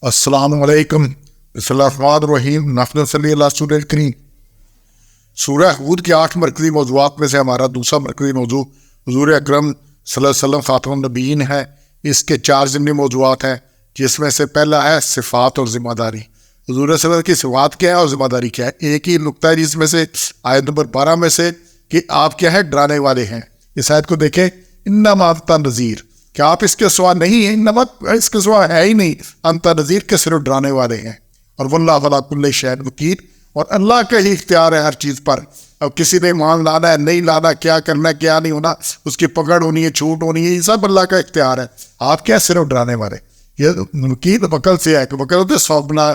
السلام علیکم، بسم اللہ الرحمن الرحیم، نحمد صلی اللہ رسول کریم۔ سورہ ہود کے 8 مرکزی موضوعات میں سے ہمارا دوسرا مرکزی موضوع حضور اکرم صلی اللہ علیہ وسلم خاتم النبیین ہے۔ اس کے 4 ضمنی موضوعات ہیں، جس میں سے پہلا ہے صفات اور ذمہ داری۔ حضور صلی اللہ علیہ وسلم کی صفات کیا ہے اور ذمہ داری کیا ہے؟ ایک ہی نقطہ ہے جس میں سے آیت نمبر 12 میں سے کہ آپ کیا ہے؟ ڈرانے والے ہیں۔ اس آیت کو دیکھیں، انما انت نذیر، کہ آپ اس کے سوا نہیں ہیں، انما اس کے سوا ہے ہی نہیں، انت نذیر کے صرف ڈرانے والے ہیں۔ اور واللہ علی کل شیء وکیل، اور اللہ کا ہی اختیار ہے ہر چیز پر۔ اب کسی نے ایمان لانا ہے نہیں لانا، کیا کرنا ہے کیا نہیں ہونا، اس کی پکڑ ہونی ہے چھوٹ ہونی ہے، یہ سب اللہ کا اختیار ہے۔ آپ کیا صرف ڈرانے والے۔ یہ وکیل وکل سے ہے کہ وکل ہوتے سونپنا،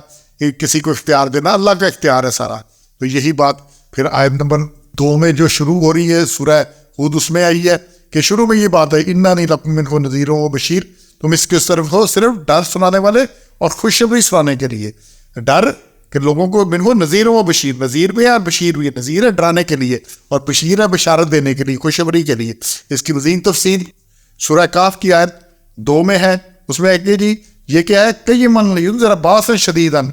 کسی کو اختیار دینا، اللہ کا اختیار ہے سارا۔ تو یہی بات پھر آیت نمبر 2 میں جو شروع ہو رہی ہے سورہ ہود، اس میں آئی ہے کہ شروع میں یہ بات ہے اننی لکم منہ نذیر و بشیر، تم اس کے صرف ہو صرف ڈر سنانے والے اور خوشخبری سنانے کے لیے۔ ڈر کہ لوگوں کو منہ نذیر و بشیر، نذیر بھی ہے اور بشیر بھی ہے۔ نذیر ہے ڈرانے کے لیے اور بشیر ہے بشارت دینے کے لیے، خوشخبری کے لیے۔ اس کی مزید تفصیل سورہ کاف کی آیت 2 میں ہے۔ اس میں کہ جی یہ کیا ہے کہ یہ من ذرا باس شدیدن،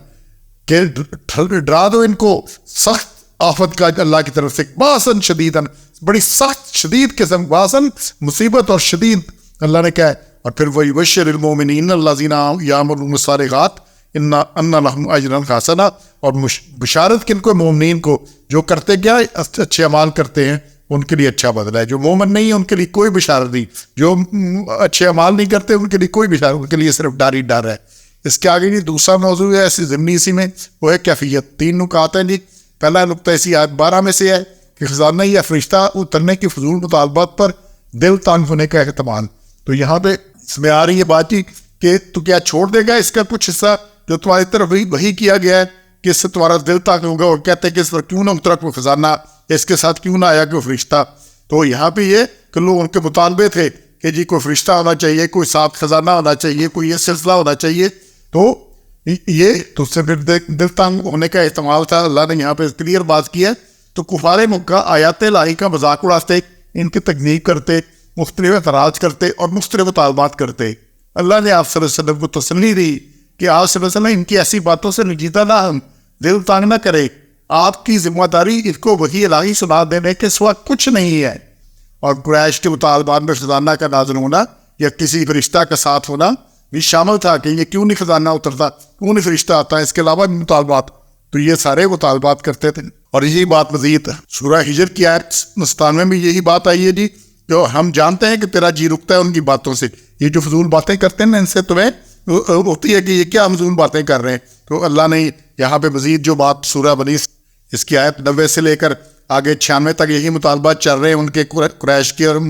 کہ ڈرا دو ان کو سخت آفت کا اللہ کی طرف سے، باسن شدیدن، بڑی سخت شدید قسم، باسن مصیبت اور شدید اللہ نے کہا ہے۔ اور پھر وہی بشر المومنین الذین یعملون الصالحات ان لہم اجرا حسنا، اور بشارت کن کو؟ مومنین کو، جو کرتے کیا اچھے اعمال کرتے ہیں ان کے لیے اچھا بدلہ ہے۔ جو مومن نہیں ہے ان کے لیے کوئی بشارت نہیں، جو اچھے اعمال نہیں کرتے ان کے لیے کوئی بشارت، ان کے لیے صرف ڈر ہی ڈر ہے۔ اس کے آگے جی دوسرا موضوع ہے ایسی ضمنی، اسی میں وہ ہے کیفیت۔ 3 نکات ہیں جی۔ پہلا نقطہ اسی آیت 12 میں سے ہے کہ خزانہ یا فرشتہ اترنے کی فضول مطالبات پر دل تنگ ہونے کا احتمال۔ تو یہاں پہ اس میں آ رہی ہے بات جی کہ تو کیا چھوڑ دے گا اس کا کچھ حصہ جو تمہاری طرف وہی کیا گیا ہے کہ اس سے تمہارا دل تنگ ہوگا، اور کہتے ہیں کہ اس پر کیوں نہ اترا کوئی خزانہ، اس کے ساتھ کیوں نہ آیا کوئی فرشتہ۔ تو یہاں پہ یہ کہ لوگ ان کے مطالبے تھے کہ جی کوئی فرشتہ ہونا چاہیے، کوئی ساتھ خزانہ ہونا چاہیے، کوئی یہ سلسلہ ہونا چاہیے۔ تو یہ تو اس سے پھر دل تنگ ہونے کا احتمال تھا۔ اللہ نے یہاں پہ کلیئر بات کی ہے۔ تو کفار مکہ آیات الہی کا مذاق اڑاتے، ان کی تکذیب کرتے، مختلف اعتراض کرتے اور مختلف مطالبات کرتے۔ اللہ نے آپ صلی اللہ علیہ وسلم کو تسلی دی کہ آپ صلی اللہ علیہ وسلم ان کی ایسی باتوں سے رنجیدہ نہ ہم، دل تنگ نہ کرے۔ آپ کی ذمہ داری اس کو وحی الہی سنا دینے کے سوا کچھ نہیں ہے۔ اور قریش کے مطالبات میں خزانہ کا نازل ہونا یا کسی فرشتہ کا ساتھ ہونا بھی شامل تھا کہ یہ کیوں نہیں خزانہ اترتا، کیوں نہیں فرشتہ آتا، اس کے علاوہ بھی مطالبات۔ تو یہ سارے مطالبات کرتے تھے۔ اور یہی بات مزید سورہ ہجر کی آیت 97 میں بھی یہی بات آئی ہے جی، جو ہم جانتے ہیں کہ تیرا جی رکتا ہے ان کی باتوں سے۔ یہ جو فضول باتیں کرتے ہیں نا، ان سے تمہیں ہوتی ہے کہ یہ کیا فضول باتیں کر رہے ہیں۔ تو اللہ نے یہاں پہ مزید جو بات سورہ بنی اس کی آیت 90 سے لے کر آگے 96 تک یہی مطالبات چل رہے ہیں ان کے قریش کے، اور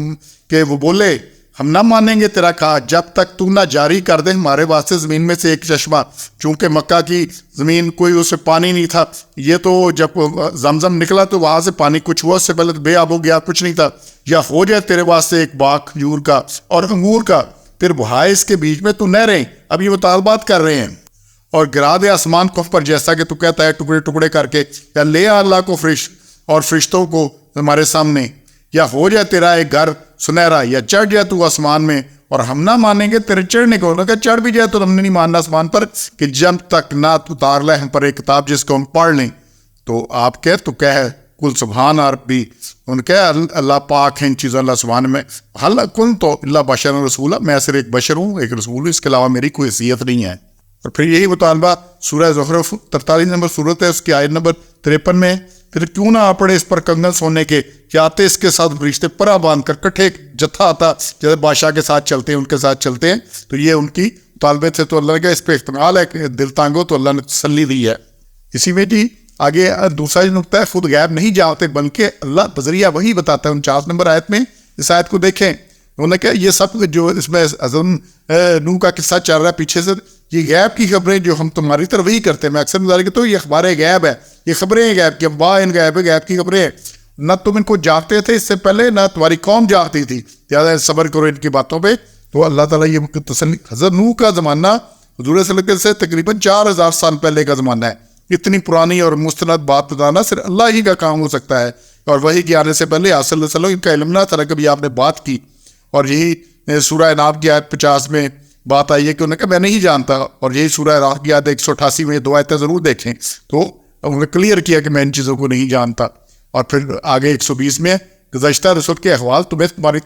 کہ وہ بولے ہم نہ مانیں گے تیرا کہا جب تک تو نہ جاری کر دے ہمارے واسطے زمین میں سے ایک چشمہ۔ چونکہ مکہ کی زمین کوئی اس سے پانی نہیں تھا، یہ تو جب زمزم نکلا تو وہاں سے پانی کچھ ہوا، اس سے پہلے تو بے آب ہو گیا، کچھ نہیں تھا۔ یا ہو جائے تیرے واسطے ایک باغ کھجور کا اور انگور کا، پھر بہائے اس کے بیچ میں تو نہریں۔ اب یہ مطالبات کر رہے ہیں۔ اور گرا دے آسمان کف پر جیسا کہ تو کہتا ہے ٹکڑے ٹکڑے کر کے، یا لے آ اللہ کو فرشتوں کو ہمارے سامنے، یا ہو جائے تیرا ایک گھر سنہرا، یا چڑھ جائے تو آسمان میں اور ہم نہ مانیں گے تیرے چڑھنے کو۔ کہ چڑھ بھی جائے تو ہم نے نہیں ماننا آسمان پر، کہ جب تک نہ اتار لے ہم پر ایک کتاب جس کو ہم پڑھ لیں۔ تو آپ کہہ تو کہہ کل سبحان ربی، ان کہ اللہ پاک ہے ان چیزوں، اللہ سبحان میں حل کن تو اللہ بشر رسول، میں صرف ایک بشر ہوں، ایک رسول ہوں، اس کے علاوہ میری کوئی حیثیت نہیں ہے۔ اور پھر یہی مطالبہ سورہ زخرف 43 نمبر صورت ہے، اس کی آیت نمبر 53 میں، پھر کیوں نہ پڑے اس پر کنگن سونے کے، کہ آتے اس کے ساتھ فرشتے پرا باندھ کر کٹھے جتھا آتا، جیسے بادشاہ کے ساتھ چلتے ہیں ان کے ساتھ چلتے ہیں۔ تو یہ ان کی مطالبے تھے۔ تو اللہ نے کہا اس پہ احتمال ہے کہ دل تانگو، تو اللہ نے تسلی دی ہے۔ اسی میں جی آگے دوسرا نقطہ ہے خود غیب نہیں جانتے بلکہ اللہ بذریعہ وہی بتاتا ہے۔ 49 نمبر آیت میں اس آیت کو دیکھیں، انہوں نے کہا یہ سب جو اس میں عظم نوح کا قصہ چل رہا ہے پیچھے سے، یہ غیب کی خبریں جو ہم تمہاری طرف وہی کرتے ہیں۔ میں اکثر مظاہرے تو یہ اخبار غیب ہے، یہ خبریں غیب کی، انباء ان غیب کی خبریں ہیں۔ نہ تم ان کو جانتے تھے اس سے پہلے، نہ تمہاری قوم جانتی تھی، زیادہ صبر کرو ان کی باتوں پہ۔ تو اللہ تعالیٰ یہ تسلی، حضرت نوح کا زمانہ حضور صلی اللہ علیہ وسلم سے تقریباً 4000 سال پہلے کا زمانہ ہے۔ اتنی پرانی اور مستند بات بتانا صرف اللہ ہی کا کام ہو سکتا ہے، اور وہی کے آنے سے پہلے آپ صلی اللہ علیہ وسلم ان کا علم نہ تھا، کبھی آپ نے بات کی۔ اور یہی سورہ انعام کی آیت 50 میں بات آئی ہے کہ انہوں نے کہا میں نہیں جانتا, اور یہی سورہ راہ کی آیت 188 میں 2 آیتیں ضرور دیکھیں تو انہوں نے کلیئر کیا کہ میں ان چیزوں کو نہیں جانتا. اور پھر آگے 120 میں گزشتہ رسول کے احوال تمہیں تمہاری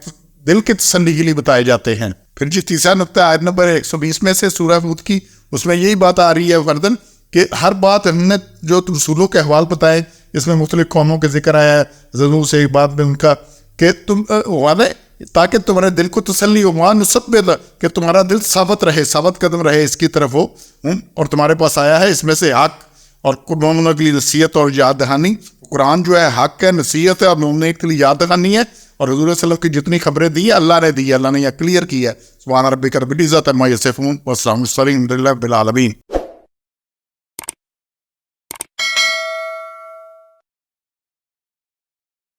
دل کے تسلی کے لیے بتائے جاتے ہیں. پھر جی تیسرا نقطہ آیت نمبر 120 میں سے سورہ ہود کی, اس میں یہی بات آ رہی ہے فردن کہ ہر بات ہم نے جو رسولوں کے احوال بتائے, اس میں مختلف قوموں کے ذکر آیا ہے, ضرور سے ایک بات میں ان کا کہ تم تاکہ تمہارے دل کو تسلی ہو, وہاں نصبت کہ تمہارا دل ثابت رہے, ثابت قدم رہے اس کی طرف ہو, اور تمہارے پاس آیا ہے اس میں سے حق اور مومنوں کے لیے نصیحت اور یاد دہانی. قرآن جو ہے حق ہے, نصیحت ہے اور مومنوں کے لیے یاد دہانی ہے. اور حضور صلی اللہ علیہ وسلم کی جتنی خبریں دی ہیں اللہ نے دی ہے, اللہ نے یہ کلیئر کی ہے. سبحان ربک رب العزت عما یصفون والسلام علی المرسلین والحمد للہ رب العالمین.